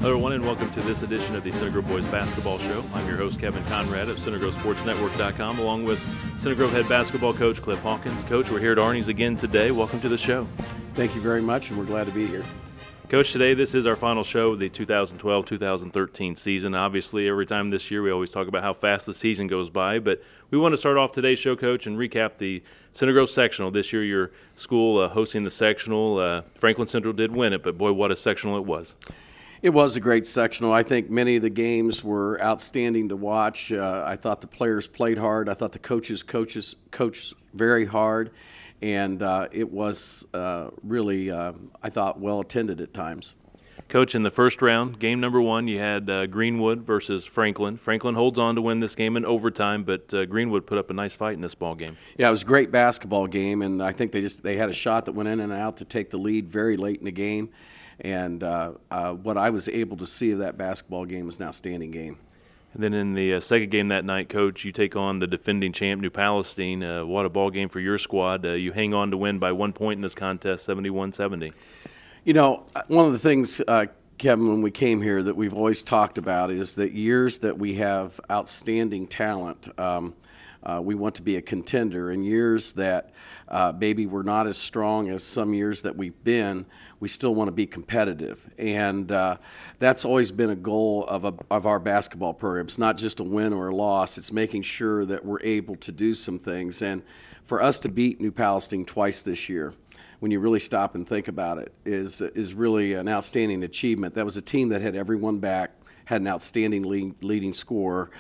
Hello everyone and welcome to this edition of the Center Grove Boys Basketball Show. I'm your host Kevin Conrad of CenterGroveSportsNetwork.com along with Center Grove head basketball coach Cliff Hawkins. Coach, we're here at Arnie's again today. Welcome to the show. Thank you very much, and we're glad to be here. Coach, today this is our final show of the 2012-2013 season. Obviously, every time this year we always talk about how fast the season goes by, but we want to start off today's show, Coach, and recap the Center Grove sectional. This year your school hosting the sectional. Franklin Central did win it, but boy, what a sectional it was. It was a great sectional. I think many of the games were outstanding to watch. I thought the players played hard. I thought the coaches coached very hard, and it was really, I thought, well attended at times. Coach, in the first round, game number one, you had Greenwood versus Franklin. Franklin holds on to win this game in overtime, but Greenwood put up a nice fight in this ball game. Yeah, it was a great basketball game, and I think they had a shot that went in and out to take the lead very late in the game. And what I was able to see of that basketball game was an outstanding game. And then in the second game that night, Coach, you take on the defending champ, New Palestine. What a ball game for your squad. You hang on to win by 1 point in this contest, 71-70. You know, one of the things, Kevin, when we came here that we've always talked about is that years that we have outstanding talent, we want to be a contender. And years that maybe we're not as strong as some years that we've been, we still want to be competitive. And that's always been a goal of our basketball program. It's not just a win or a loss. It's making sure that we're able to do some things. And for us to beat New Palestine twice this year, when you really stop and think about it, is really an outstanding achievement. That was a team that had everyone back, had an outstanding leading scorer.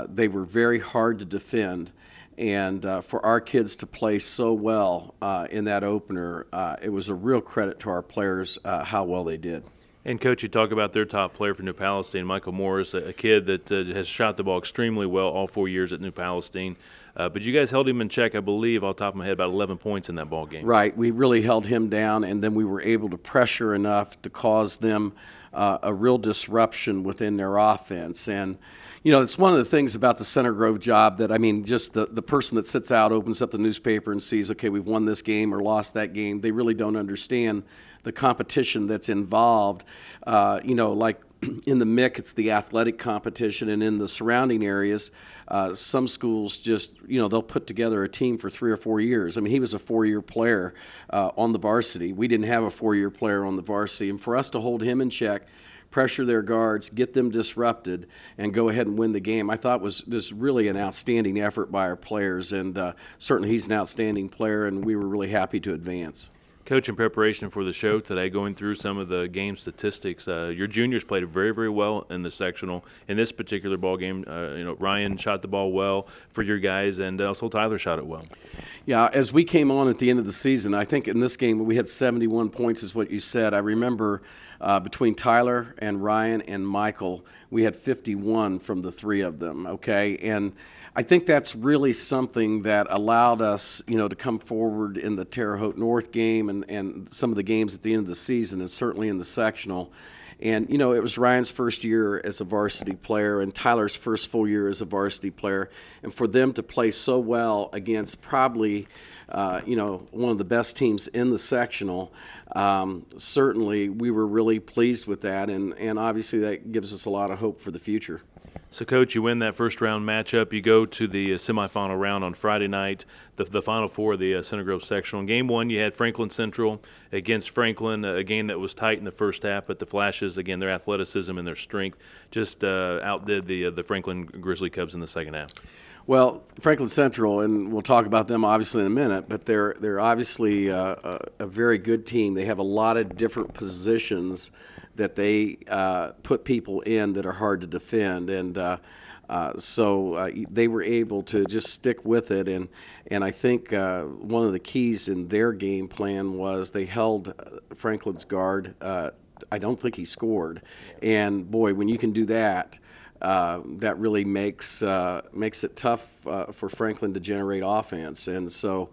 They were very hard to defend. And for our kids to play so well in that opener, it was a real credit to our players how well they did. And, Coach, you talk about their top player for New Palestine, Michael Morris, a kid that has shot the ball extremely well all 4 years at New Palestine. But you guys held him in check, I believe, off the top of my head, about 11 points in that ball game. Right. We really held him down, and then we were able to pressure enough to cause them a real disruption within their offense. And, you know, it's one of the things about the Center Grove job that, I mean, just the person that sits out, opens up the newspaper and sees, okay, we've won this game or lost that game, they really don't understand the competition that's involved. You know, like in the MIC, it's the athletic competition, and in the surrounding areas, some schools just, you know, they'll put together a team for 3 or 4 years. I mean, he was a 4-year player on the varsity. We didn't have a 4-year player on the varsity, and for us to hold him in check, pressure their guards, get them disrupted, and go ahead and win the game, I thought was just really an outstanding effort by our players, and certainly he's an outstanding player, and we were really happy to advance. Coach, in preparation for the show today, going through some of the game statistics, your juniors played very, very well in the sectional. In this particular ball game, you know, Ryan shot the ball well for your guys, and also Tyler shot it well. Yeah, as we came on at the end of the season, I think in this game we had 71 points is what you said. I remember between Tyler and Ryan and Michael, we had 51 from the three of them, okay? And I think that's really something that allowed us, you know, to come forward in the Terre Haute North game and some of the games at the end of the season, and certainly in the sectional. And, you know, it was Ryan's first year as a varsity player and Tyler's first full year as a varsity player. And for them to play so well against probably, you know, one of the best teams in the sectional, certainly we were really pleased with that. And obviously that gives us a lot of hope for the future. So, Coach, you win that first-round matchup. You go to the semifinal round on Friday night, the Final Four of the Center Grove sectional. In Game 1, you had Franklin Central against Franklin, a game that was tight in the first half, but the Flashes, again, their athleticism and their strength just outdid the Franklin Grizzly Cubs in the second half. Well, Franklin Central, and we'll talk about them obviously in a minute, but they're obviously a very good team. They have a lot of different positions that they put people in that are hard to defend, and so they were able to just stick with it. And I think one of the keys in their game plan was they held Franklin's guard. I don't think he scored, and boy, when you can do that. That really makes it tough for Franklin to generate offense. And so,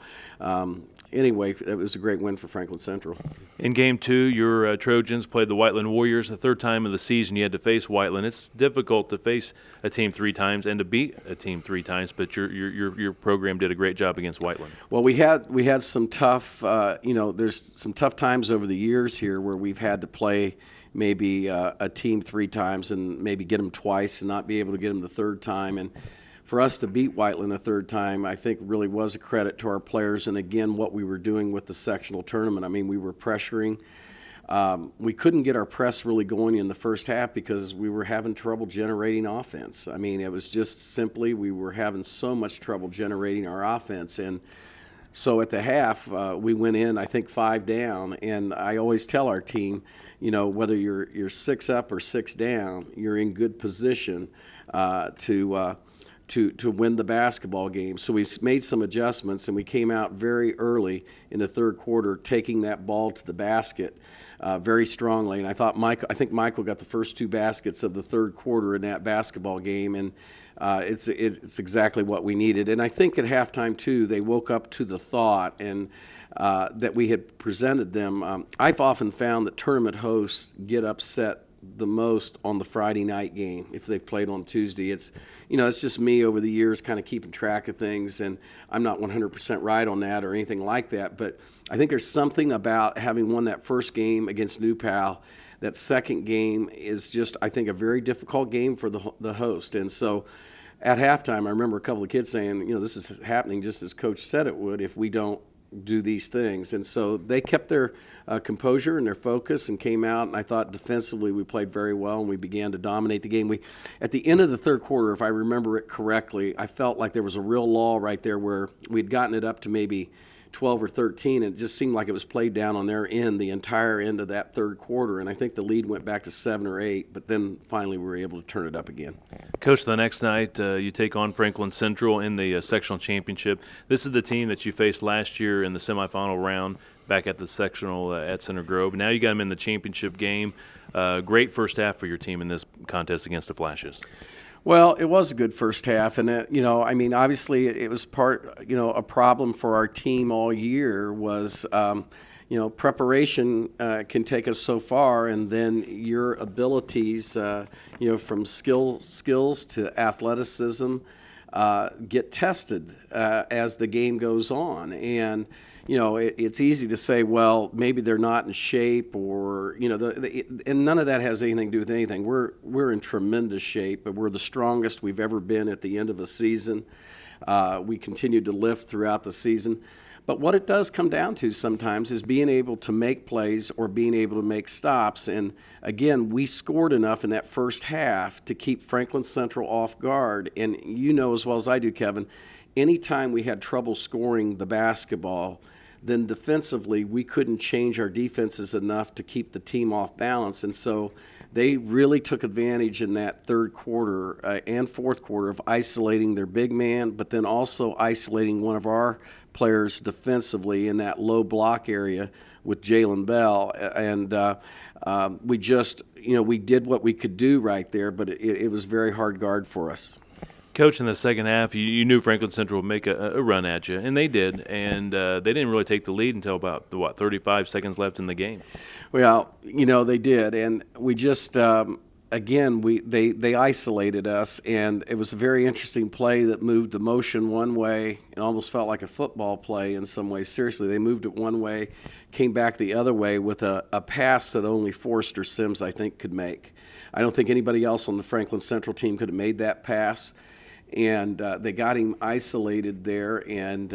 anyway, it was a great win for Franklin Central. In Game 2, your Trojans played the Whiteland Warriors. The third time of the season you had to face Whiteland. It's difficult to face a team 3 times and to beat a team 3 times, but your program did a great job against Whiteland. Well, we had some tough, you know, there's some tough times over the years here where we've had to play maybe a team 3 times and maybe get them twice and not be able to get them the third time. And for us to beat Whiteland a third time, I think really was a credit to our players. And again, what we were doing with the sectional tournament. I mean, we were pressuring. We couldn't get our press really going in the first half because we were having trouble generating offense. I mean, it was just simply we were having so much trouble generating our offense. And so at the half, we went in, I think, 5 down. And I always tell our team, you know, whether you're 6 up or 6 down, you're in good position to win the basketball game. So we've made some adjustments, and we came out very early in the third quarter, taking that ball to the basket very strongly. And I think Michael got the first 2 baskets of the third quarter in that basketball game, and it's exactly what we needed. And I think at halftime too, they woke up to the thought and that we had presented them. I've often found that tournament hosts get upset the most on the Friday night game if they've played on Tuesday. It's just me over the years kind of keeping track of things, and I'm not 100% right on that or anything like that, but I think there's something about having won that first game against New Pal. That second game is just, I think, a very difficult game for the host. And so at halftime, I remember a couple of kids saying, this is happening just as Coach said it would if we don't do these things. And so they kept their composure and their focus and came out, and I thought defensively we played very well, and we began to dominate the game. At the end of the third quarter, if I remember it correctly, I felt like there was a real lull right there where we'd gotten it up to maybe 12 or 13, and it just seemed like it was played down on their end the entire end of that third quarter, and I think the lead went back to 7 or 8, but then finally we were able to turn it up again. Coach, the next night you take on Franklin Central in the sectional championship. This is the team that you faced last year in the semifinal round back at the sectional at Center Grove. Now you got them in the championship game. Great first half for your team in this contest against the Flashes. Well, it was a good first half, and obviously it was a problem for our team all year was, preparation can take us so far, and then your abilities, from skills to athleticism, get tested as the game goes on. And it's easy to say, well, maybe they're not in shape, or and none of that has anything to do with anything. We're in tremendous shape, but we're the strongest we've ever been at the end of a season. We continued to lift throughout the season. But what it does come down to sometimes is being able to make plays or being able to make stops. And again, we scored enough in that first half to keep Franklin Central off guard. And you know as well as I do, Kevin, anytime we had trouble scoring the basketball, then defensively we couldn't change our defenses enough to keep the team off balance. And so they really took advantage in that third quarter and fourth quarter of isolating their big man, but then also isolating one of our players defensively in that low block area with Jalen Bell. And we just, we did what we could do right there, but it was very hard guard for us. Coach, in the second half, you knew Franklin Central would make a run at you, and they did. And they didn't really take the lead until about, 35 seconds left in the game. Well, they did. And we just, again, they isolated us. And it was a very interesting play that moved the motion one way. It almost felt like a football play in some ways. Seriously, they moved it one way, came back the other way with a pass that only Forrester Sims, I think, could make. I don't think anybody else on the Franklin Central team could have made that pass. And they got him isolated there, and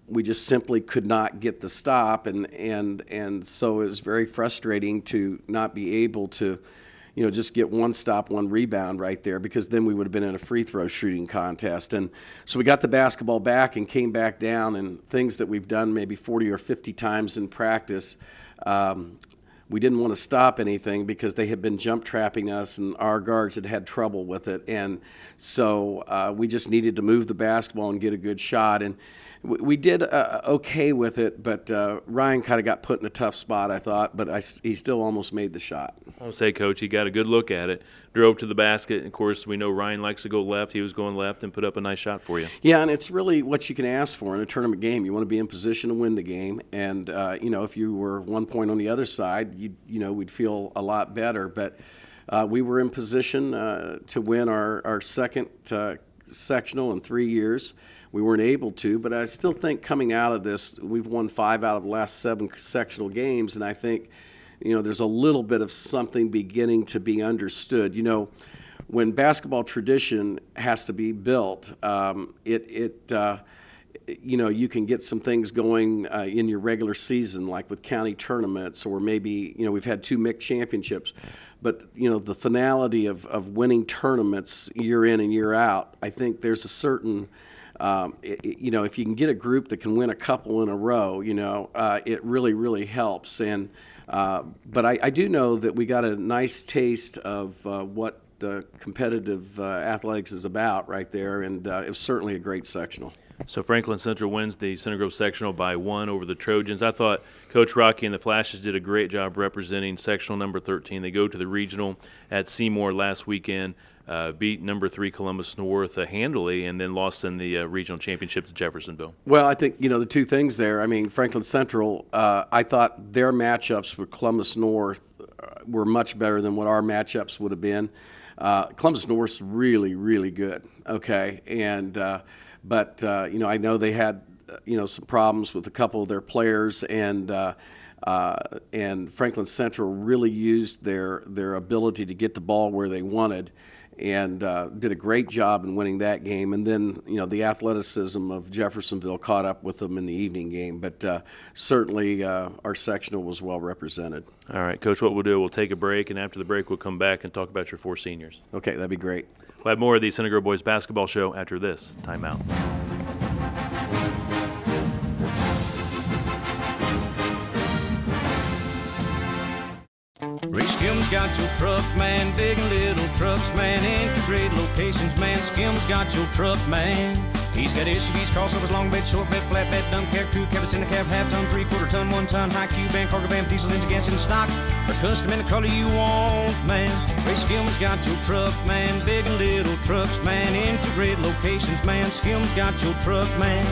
we just simply could not get the stop, and so it was very frustrating to not be able to, just get one stop, one rebound right there, because then we would have been in a free throw shooting contest. And so we got the basketball back and came back down, and things that we've done maybe 40 or 50 times in practice. We didn't want to stop anything because they had been jump trapping us, and our guards had trouble with it. And so we just needed to move the basketball and get a good shot. And we did okay with it, but Ryan kind of got put in a tough spot, I thought, but he still almost made the shot. I'll say, Coach, he got a good look at it, drove to the basket. And of course, we know Ryan likes to go left. He was going left and put up a nice shot for you. Yeah, and it's really what you can ask for in a tournament game. You want to be in position to win the game. And, if you were 1 point on the other side, we'd feel a lot better. But we were in position to win our second sectional in 3 years. We weren't able to, but I still think coming out of this, we've won 5 out of the last 7 sectional games, and I think, there's a little bit of something beginning to be understood. When basketball tradition has to be built, you can get some things going in your regular season, like with county tournaments, or maybe, we've had 2 MIC championships. But, the finality of winning tournaments year in and year out, I think there's a certain, if you can get a group that can win a couple in a row, it really, really helps. And but I do know that we got a nice taste of what competitive athletics is about right there, and it was certainly a great sectional. So Franklin Central wins the Center Grove sectional by 1 over the Trojans. I thought Coach Rocky and the Flashes did a great job representing sectional number 13. They go to the regional at Seymour last weekend, beat number 3 Columbus North handily, and then lost in the regional championship to Jeffersonville. Well, I think, the 2 things there. I mean, Franklin Central, I thought their matchups with Columbus North were much better than what our matchups would have been. Columbus North's really, really good, okay? And but I know they had some problems with a couple of their players, and Franklin Central really used their ability to get the ball where they wanted, and did a great job in winning that game. And then the athleticism of Jeffersonville caught up with them in the evening game. But certainly our sectional was well represented. All right, Coach, what we'll do, we'll take a break, and after the break we'll come back and talk about your 4 seniors. Okay, that'd be great. We'll have more of the Center Grove Boys basketball show after this timeout. Ray Skim's got your truck, man. Big and little trucks, man. Integrated locations, man. Skim's got your truck, man. He's got SUVs, crossovers, long bed, short bed, flatbed, dump cab, crew cab, cinder cab, half ton, 3/4 ton, 1 ton, high cube van, cargo van, diesel engine, gas in stock, or custom in the color you want, man. Ray Skim's got your truck, man. Big and little trucks, man. Integrated locations, man. Skim's got your truck, man.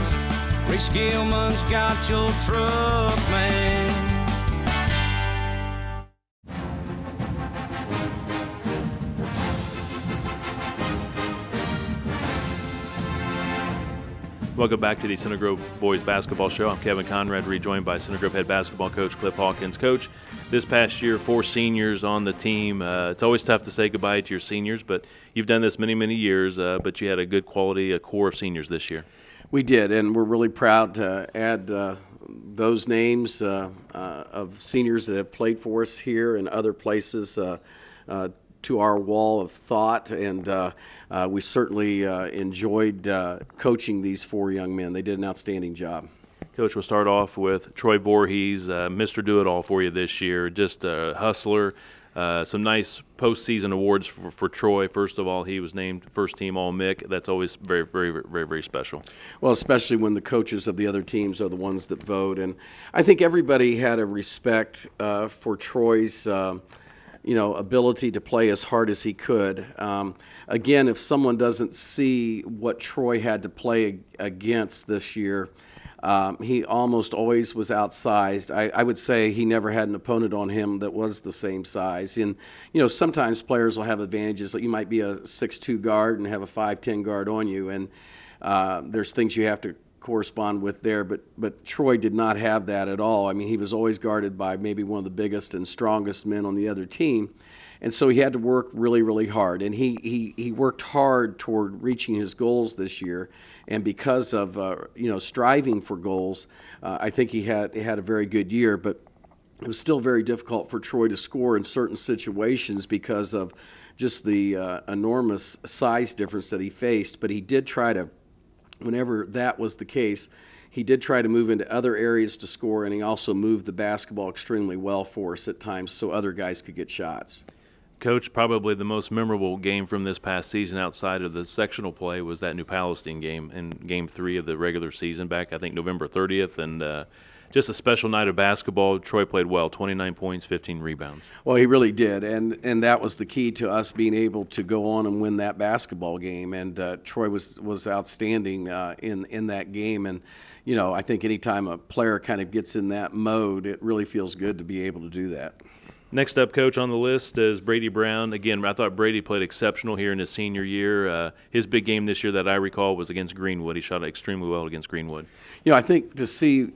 Ray Skillman's got your truck, man. Welcome back to the Center Grove Boys Basketball Show. I'm Kevin Conrad, rejoined by Center Grove head basketball coach Cliff Hawkins. Coach, this past year, 4 seniors on the team. It's always tough to say goodbye to your seniors, but you've done this many, many years, but you had a good quality core of seniors this year. We did, and we're really proud to add those names of seniors that have played for us here and other places to our wall of thought, and we certainly enjoyed coaching these 4 young men. They did an outstanding job. Coach, we'll start off with Troy Voorhees, Mr. Do-It-All for you this year, just a hustler. Some nice postseason awards for Troy. First of all, he was named first team All-MIC. That's always very, very, very, very special. Well, especially when the coaches of the other teams are the ones that vote. And I think everybody had a respect for Troy's ability to play as hard as he could. Again, if someone doesn't see what Troy had to play against this year, he almost always was outsized. I would say he never had an opponent on him that was the same size. And, sometimes players will have advantages. Like you might be a 6'2" guard and have a 5'10" guard on you, and there's things you have to correspond with there, but Troy did not have that at all. I mean, he was always guarded by maybe one of the biggest and strongest men on the other team, and so he had to work really, really hard. And he worked hard toward reaching his goals this year, and because of striving for goals, I think he had a very good year. But it was still very difficult for Troy to score in certain situations because of just the enormous size difference that he faced. But he did try to, whenever that was the case, he did try to move into other areas to score, and he also moved the basketball extremely well for us at times so other guys could get shots. Coach, probably the most memorable game from this past season outside of the sectional play was that New Palestine game in Game 3 of the regular season back, I think, November 30th, and just a special night of basketball. Troy played well, 29 points, 15 rebounds. Well, he really did, and that was the key to us being able to go on and win that basketball game. And Troy was outstanding in that game. And I think anytime a player kind of gets in that mode, it really feels good to be able to do that. Next up, Coach, on the list is Brady Brown. Again, I thought Brady played exceptional here in his senior year. His big game this year that I recall was against Greenwood. He shot extremely well against Greenwood. I think to see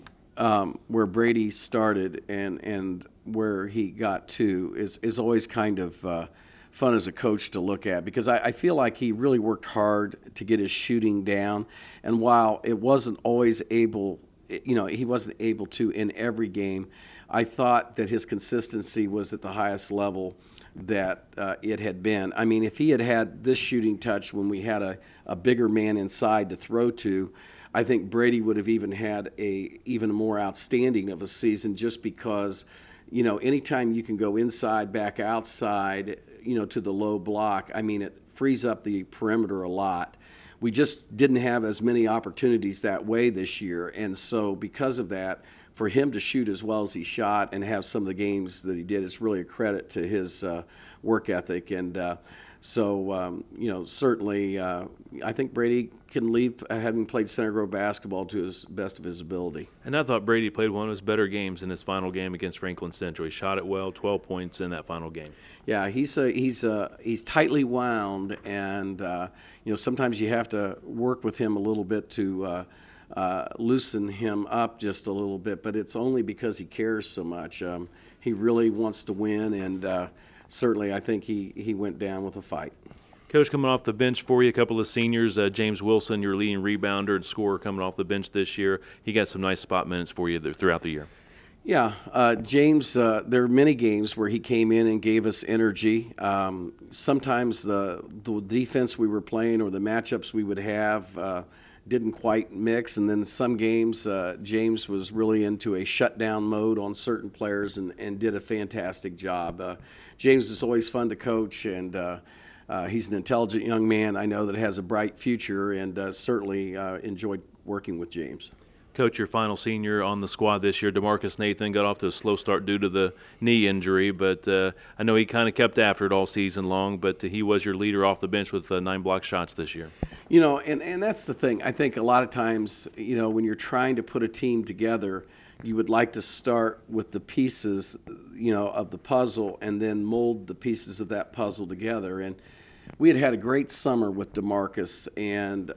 where Brady started and where he got to is always kind of fun as a coach to look at, because I feel like he really worked hard to get his shooting down. And while it wasn't always able, he wasn't able to in every game, I thought that his consistency was at the highest level that it had been. I mean, if he had had this shooting touch when we had a bigger man inside to throw to, I think Brady would have even had even more outstanding of a season, just because, anytime you can go inside, back outside, to the low block, I mean, it frees up the perimeter a lot. We just didn't have as many opportunities that way this year, and so because of that, for him to shoot as well as he shot and have some of the games that he did, it's really a credit to his work ethic. And certainly I think Brady can leave having played Center Grove basketball to his best of his ability. And I thought Brady played one of his better games in his final game against Franklin Central. He shot it well, 12 points in that final game. Yeah, he's tightly wound, and sometimes you have to work with him a little bit to loosen him up just a little bit, but it's only because he cares so much. He really wants to win, and certainly I think he went down with a fight. Coach, coming off the bench for you, a couple of seniors, James Wilson, your leading rebounder and scorer, coming off the bench this year. He got some nice spot minutes for you throughout the year. Yeah, James, there are many games where he came in and gave us energy. Sometimes the defense we were playing or the matchups we would have didn't quite mix, and then some games James was really into a shutdown mode on certain players and did a fantastic job. James is always fun to coach, and he's an intelligent young man, I know, that has a bright future, and certainly enjoyed working with James. Coach, your final senior on the squad this year, DeMarcus Nathan, got off to a slow start due to the knee injury, but I know he kind of kept after it all season long, but he was your leader off the bench with 9 block shots this year. And that's the thing. I think a lot of times, when you're trying to put a team together, you would like to start with the pieces, of the puzzle, and then mold the pieces of that puzzle together. And we had a great summer with DeMarcus, and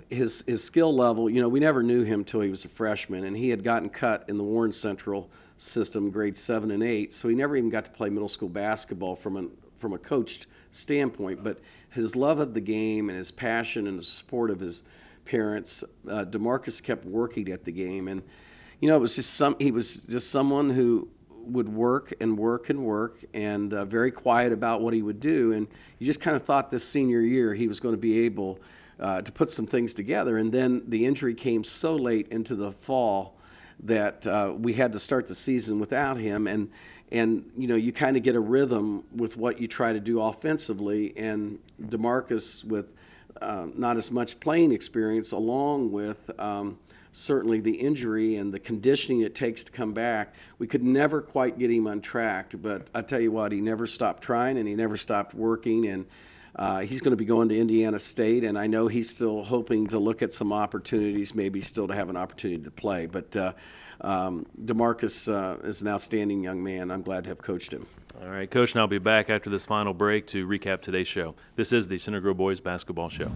his skill level, we never knew him till he was a freshman, and he had gotten cut in the Warren Central system, grades 7 and 8, so he never even got to play middle school basketball from a coached standpoint. But his love of the game and his passion and the support of his parents, DeMarcus kept working at the game, and he was just someone who would work and work and work, and very quiet about what he would do. And you just kind of thought this senior year he was going to be able to put some things together, and then the injury came so late into the fall that we had to start the season without him, and you kind of get a rhythm with what you try to do offensively, and DeMarcus with not as much playing experience, along with certainly the injury and the conditioning it takes to come back, we could never quite get him untracked. But I tell you what, he never stopped trying, and he never stopped working, and he's going to be going to Indiana State, and I know he's still hoping to look at some opportunities, maybe still to have an opportunity to play. But DeMarcus is an outstanding young man. I'm glad to have coached him. All right, Coach, and I'll be back after this final break to recap today's show. This is the Center Grove Boys Basketball Show.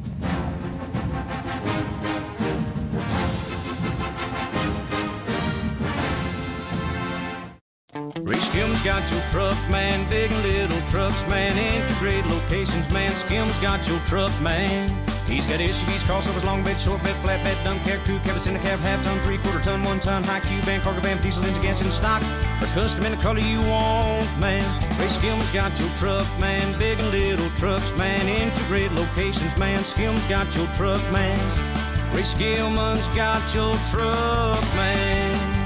Ray Skim's got your truck, man. Big and little trucks, man. Integrated locations, man. Skim's got your truck, man. He's got SUVs, crossovers, long bed, short bed, flat bed, dump cab, crew cab, cinder cab, half ton, 3/4 ton, 1 ton, high cube van, cargo van, diesel engine, gas in stock, or custom in the color you want, man. Ray Skim's got your truck, man. Big and little trucks, man. Integrated locations, man. Skim's got your truck, man. Ray Skillman's got your truck, man.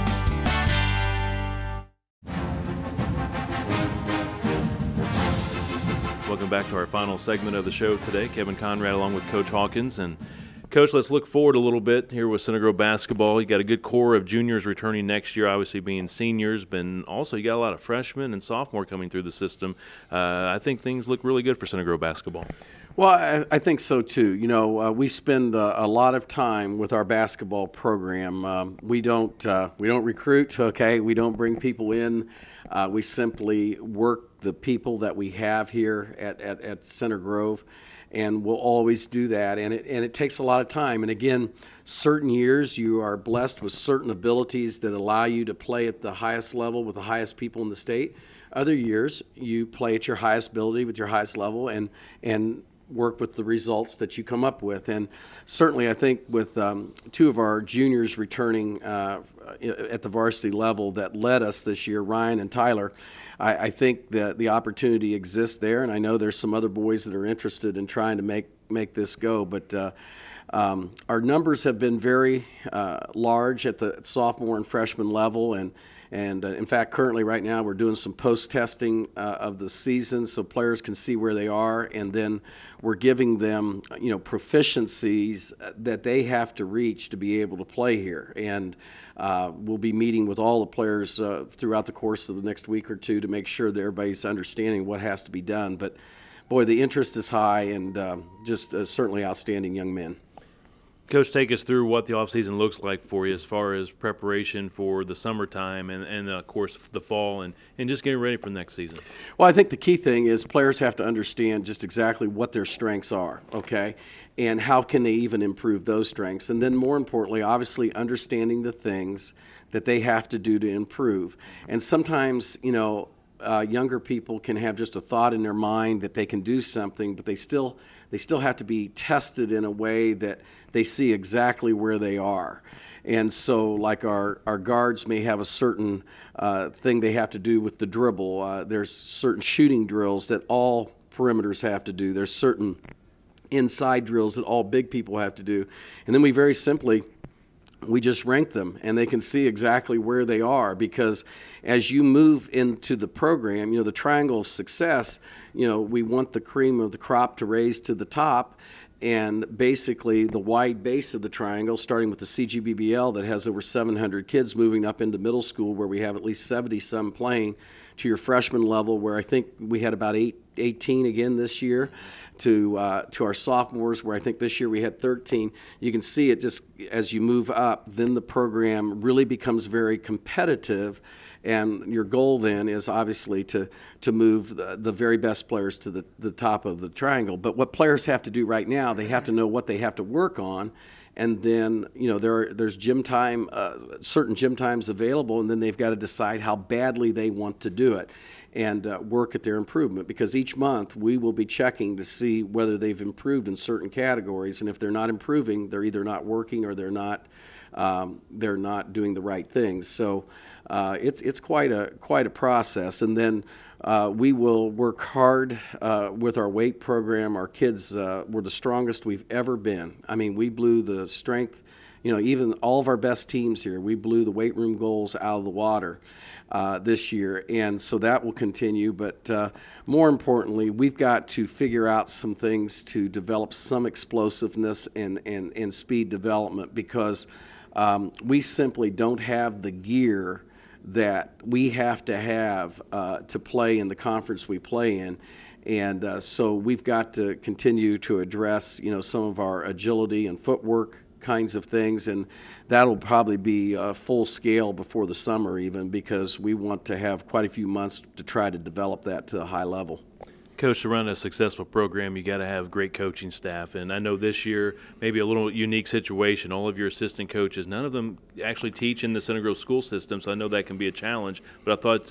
Welcome back to our final segment of the show today. Kevin Conrad along with Coach Hawkins. And, Coach, let's look forward a little bit here with Center Grove basketball. You got a good core of juniors returning next year, obviously being seniors, but also you got a lot of freshmen and sophomore coming through the system. I think things look really good for Center Grove basketball. Well, I think so too. We spend a lot of time with our basketball program. We don't recruit. Okay, we don't bring people in. We simply work the people that we have here at Center Grove, and we'll always do that. And it takes a lot of time. And again, certain years you are blessed with certain abilities that allow you to play at the highest level with the highest people in the state. Other years you play at your highest ability with your highest level and work with the results that you come up with. And certainly I think with two of our juniors returning at the varsity level that led us this year, Ryan and Tyler, I think that the opportunity exists there, and I know there's some other boys that are interested in trying to make this go. But our numbers have been very large at the sophomore and freshman level, and in fact, currently right now we're doing some post-testing of the season so players can see where they are, and then we're giving them proficiencies that they have to reach to be able to play here. And we'll be meeting with all the players throughout the course of the next week or two to make sure that everybody's understanding what has to be done. But boy, the interest is high, and just certainly outstanding young men. Coach, take us through what the offseason looks like for you as far as preparation for the summertime and of course, the fall and just getting ready for the next season. Well, I think the key thing is players have to understand just exactly what their strengths are, okay, and how can they even improve those strengths. And then more importantly, obviously understanding the things that they have to do to improve. And sometimes, younger people can have just a thought in their mind that they can do something, but they still have to be tested in a way that they see exactly where they are. And so like our guards may have a certain thing they have to do with the dribble. There's certain shooting drills that all perimeters have to do. There's certain inside drills that all big people have to do. And then we just rank them, and they can see exactly where they are, because as you move into the program, the triangle of success, we want the cream of the crop to raise to the top, and basically the wide base of the triangle, starting with the CGBBL that has over 700 kids, moving up into middle school where we have at least 70-some playing, to your freshman level where I think we had about 18 again this year, to our sophomores where I think this year we had 13. You can see it just as you move up, then the program really becomes very competitive, and your goal then is obviously to move the very best players to the top of the triangle. But what players have to do right now, they have to know what they have to work on. And then, there's gym time, certain gym times available, and then they've got to decide how badly they want to do it and work at their improvement. Because each month we will be checking to see whether they've improved in certain categories, and if they're not improving, they're either not working or they're not doing the right things. So it's quite a process. And then we will work hard with our weight program. Our kids were the strongest we've ever been. I mean, we blew the strength, even all of our best teams here, we blew the weight room goals out of the water this year. And so that will continue. But more importantly, we've got to figure out some things to develop some explosiveness and speed development, because we simply don't have the gear that we have to play in the conference we play in. And so we've got to continue to address, some of our agility and footwork kinds of things, and that'll probably be full scale before the summer even, because we want to have quite a few months to try to develop that to a high level. Coach, to run a successful program, you got to have great coaching staff. And I know this year, maybe a little unique situation. All of your assistant coaches, none of them actually teach in the Center Grove school system, so I know that can be a challenge. But I thought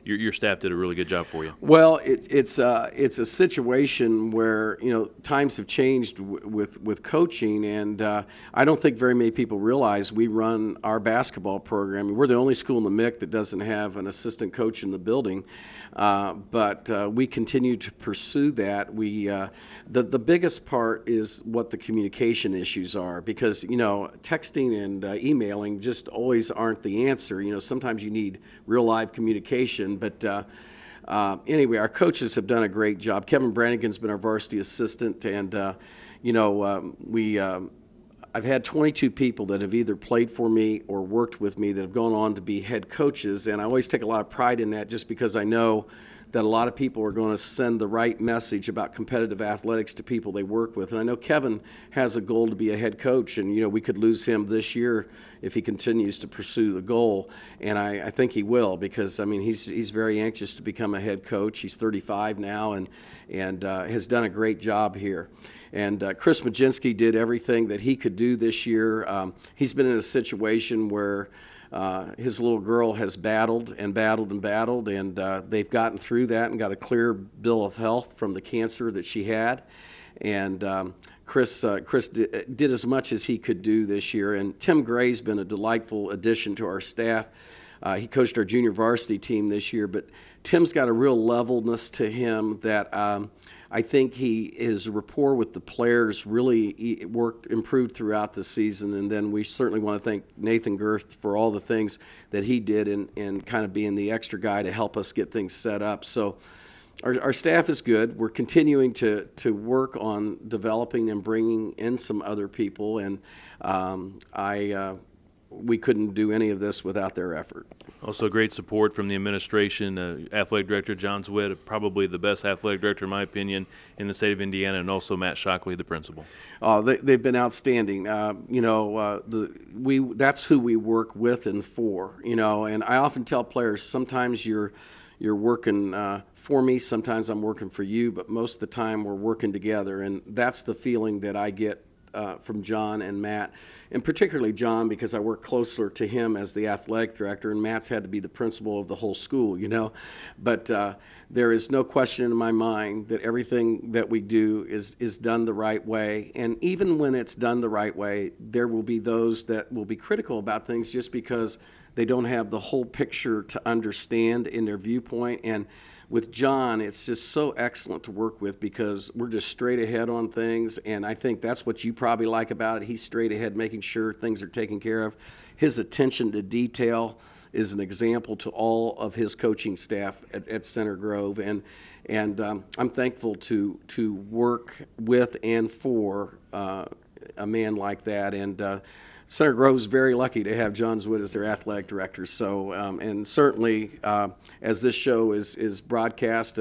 your staff did a really good job for you. Well, it's a situation where times have changed with coaching, and I don't think very many people realize we run our basketball program. We're the only school in the MIC that doesn't have an assistant coach in the building, but we continue to pursue that. The biggest part is what the communication issues are, because texting and emailing just always aren't the answer. Sometimes you need real live communication. But anyway, our coaches have done a great job. Kevin Brannigan's been our varsity assistant, and I've had 22 people that have either played for me or worked with me that have gone on to be head coaches, and I always take a lot of pride in that, just because I know that a lot of people are going to send the right message about competitive athletics to people they work with. And I know Kevin has a goal to be a head coach, and we could lose him this year if he continues to pursue the goal. And I think he will, because he's very anxious to become a head coach. He's 35 now and has done a great job here. And Chris Majinski did everything that he could do this year. He's been in a situation where his little girl has battled and battled and battled, and they've gotten through that and got a clear bill of health from the cancer that she had. And Chris did as much as he could do this year. And Tim Gray's been a delightful addition to our staff. He coached our junior varsity team this year, but Tim's got a real levelness to him that I think his rapport with the players really improved throughout the season. And then we certainly want to thank Nathan Girth for all the things that he did in kind of being the extra guy to help us get things set up. So our staff is good. We're continuing to work on developing and bringing in some other people, and we couldn't do any of this without their effort. Also, great support from the administration. Athletic Director John Zwitt, probably the best athletic director, in my opinion, in the state of Indiana, and also Matt Shockley, the principal. They've been outstanding. That's who we work with and for. And I often tell players, sometimes you're working for me, sometimes I'm working for you, but most of the time we're working together, and that's the feeling that I get from John and Matt, and particularly John, because I work closer to him as the athletic director, and Matt's had to be the principal of the whole school, But there is no question in my mind that everything that we do is done the right way. And even when it's done the right way, there will be those that will be critical about things just because they don't have the whole picture to understand in their viewpoint. And with John, it's just so excellent to work with because we're just straight ahead on things, and I think that's what you probably like about it. He's straight ahead, making sure things are taken care of. His attention to detail is an example to all of his coaching staff at Center Grove, and I'm thankful to work with and for a man like that. And Center Grove's very lucky to have John Zwitt as their athletic director. So, and certainly as this show is broadcast,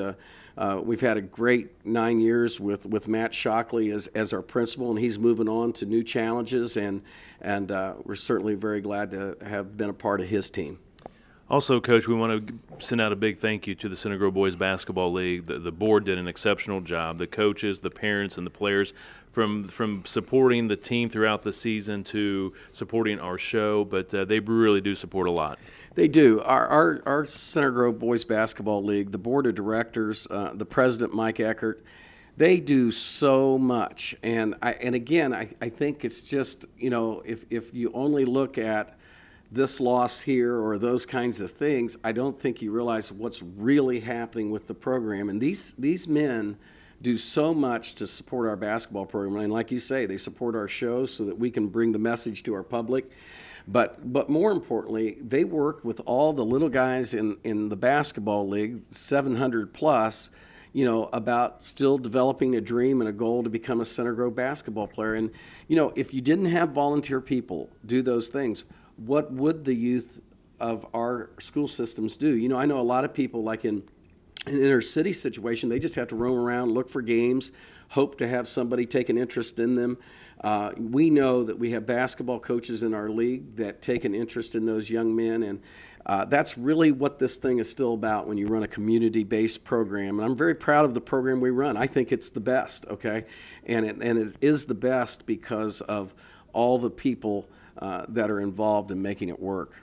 we've had a great 9 years with Matt Shockley as our principal, and he's moving on to new challenges, and we're certainly very glad to have been a part of his team. Also, Coach, we want to send out a big thank you to the Center Grove Boys Basketball League. The board did an exceptional job. The coaches, the parents, and the players, from supporting the team throughout the season to supporting our show, but they really do support a lot. They do. Our Center Grove Boys Basketball League, the board of directors, the president, Mike Eckert, they do so much. And again, I think it's just, if you only look at this loss here or those kinds of things, I don't think you realize what's really happening with the program. And these men do so much to support our basketball program. And like you say, they support our shows so that we can bring the message to our public. But more importantly, they work with all the little guys in the basketball league, 700 plus, about still developing a dream and a goal to become a Center Grove basketball player. And, if you didn't have volunteer people do those things, what would the youth of our school systems do? I know a lot of people, like in an inner city situation, they just have to roam around, look for games, hope to have somebody take an interest in them. We know that we have basketball coaches in our league that take an interest in those young men, and that's really what this thing is still about when you run a community-based program. And I'm very proud of the program we run. I think it's the best, okay? And it is the best because of all the people that are involved in making it work.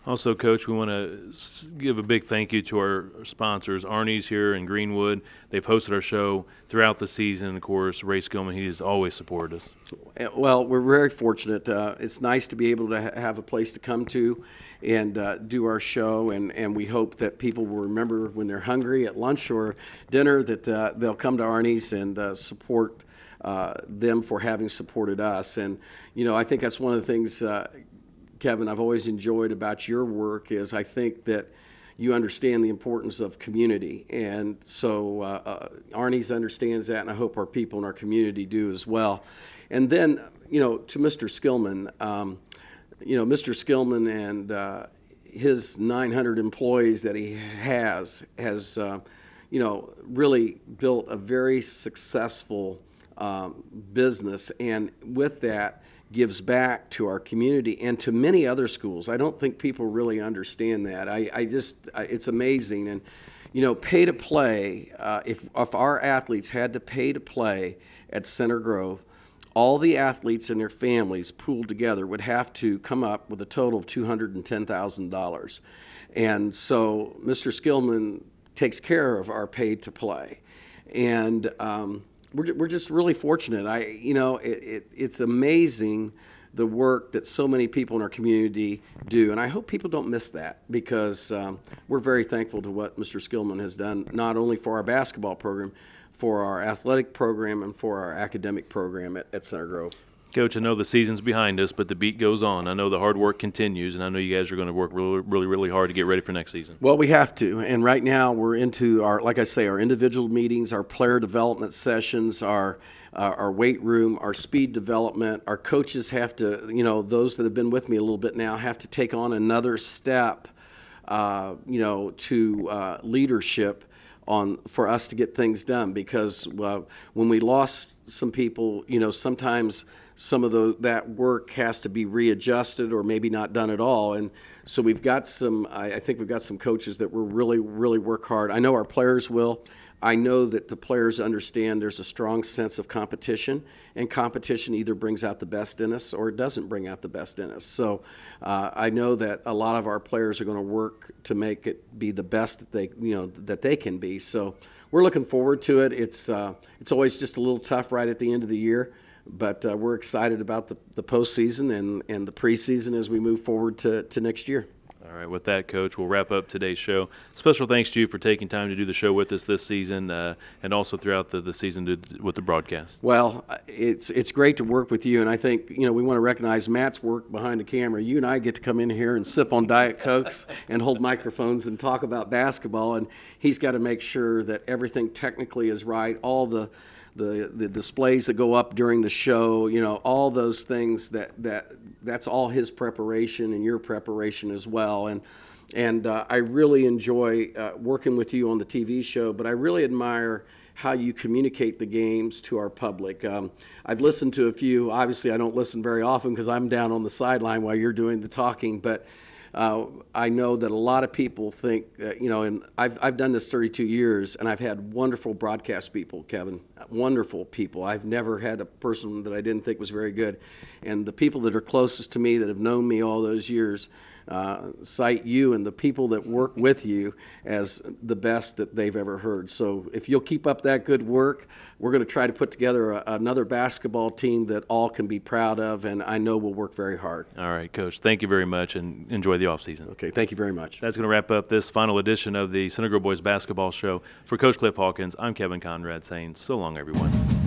Also, Coach, we want to give a big thank you to our sponsors. Arnie's here in Greenwood. They've hosted our show throughout the season. Of course, Ray Skillman, he has always supported us. Well, we're very fortunate. It's nice to be able to have a place to come to and do our show, and we hope that people will remember when they're hungry at lunch or dinner that they'll come to Arnie's and support them for having supported us. And, I think that's one of the things, Kevin, I've always enjoyed about your work is I think that you understand the importance of community. And so Arnie's understands that, and I hope our people in our community do as well. And then, to Mr. Skillman, Mr. Skillman and his 900 employees that he has really built a very successful business, and with that gives back to our community and to many other schools. I don't think people really understand that. It's amazing. And pay to play, if our athletes had to pay to play at Center Grove, all the athletes and their families pooled together would have to come up with a total of $210,000. And so Mr. Skillman takes care of our pay to play. And we're just really fortunate. It's amazing the work that so many people in our community do, and I hope people don't miss that, because we're very thankful to what Mr. Skillman has done, not only for our basketball program, for our athletic program, and for our academic program at Center Grove. Coach, I know the season's behind us, but the beat goes on. I know the hard work continues, and I know you guys are going to work really, really, really hard to get ready for next season. Well, we have to, and right now we're into our, like I say, our individual meetings, our player development sessions, our weight room, our speed development. Our coaches have to, those that have been with me a little bit now, have to take on another step, to leadership for us to get things done, because when we lost some people, sometimes some of that work has to be readjusted or maybe not done at all. And so we've got I think we've got some coaches that will really, really work hard. I know our players will. I know that the players understand there's a strong sense of competition, and competition either brings out the best in us or it doesn't bring out the best in us. So I know that a lot of our players are going to work to make it be the best that they can be. So we're looking forward to it. It's always just a little tough right at the end of the year, but we're excited about the postseason and the preseason as we move forward to next year. All right, with that, Coach, we'll wrap up today's show. Special thanks to you for taking time to do the show with us this season, and also throughout the season with the broadcast. Well, it's great to work with you, and I think we want to recognize Matt's work behind the camera. You and I get to come in here and sip on Diet Cokes and hold microphones and talk about basketball, and he's got to make sure that everything technically is right, all the displays that go up during the show, all those things that's all his preparation and your preparation as well. And I really enjoy working with you on the TV show, but I really admire how you communicate the games to our public. I've listened to a few. Obviously, I don't listen very often because I'm down on the sideline while you're doing the talking, but I know that a lot of people think, and I've done this 32 years, and I've had wonderful broadcast people, Kevin, wonderful people. I've never had a person that I didn't think was very good. And the people that are closest to me that have known me all those years cite you and the people that work with you as the best that they've ever heard. So if you'll keep up that good work, we're going to try to put together another basketball team that all can be proud of, and I know we'll work very hard. All right, Coach. Thank you very much, and enjoy the offseason. Okay, thank you very much. That's going to wrap up this final edition of the Center Grove Boys Basketball Show. For Coach Cliff Hawkins, I'm Kevin Conrad saying so long, everyone.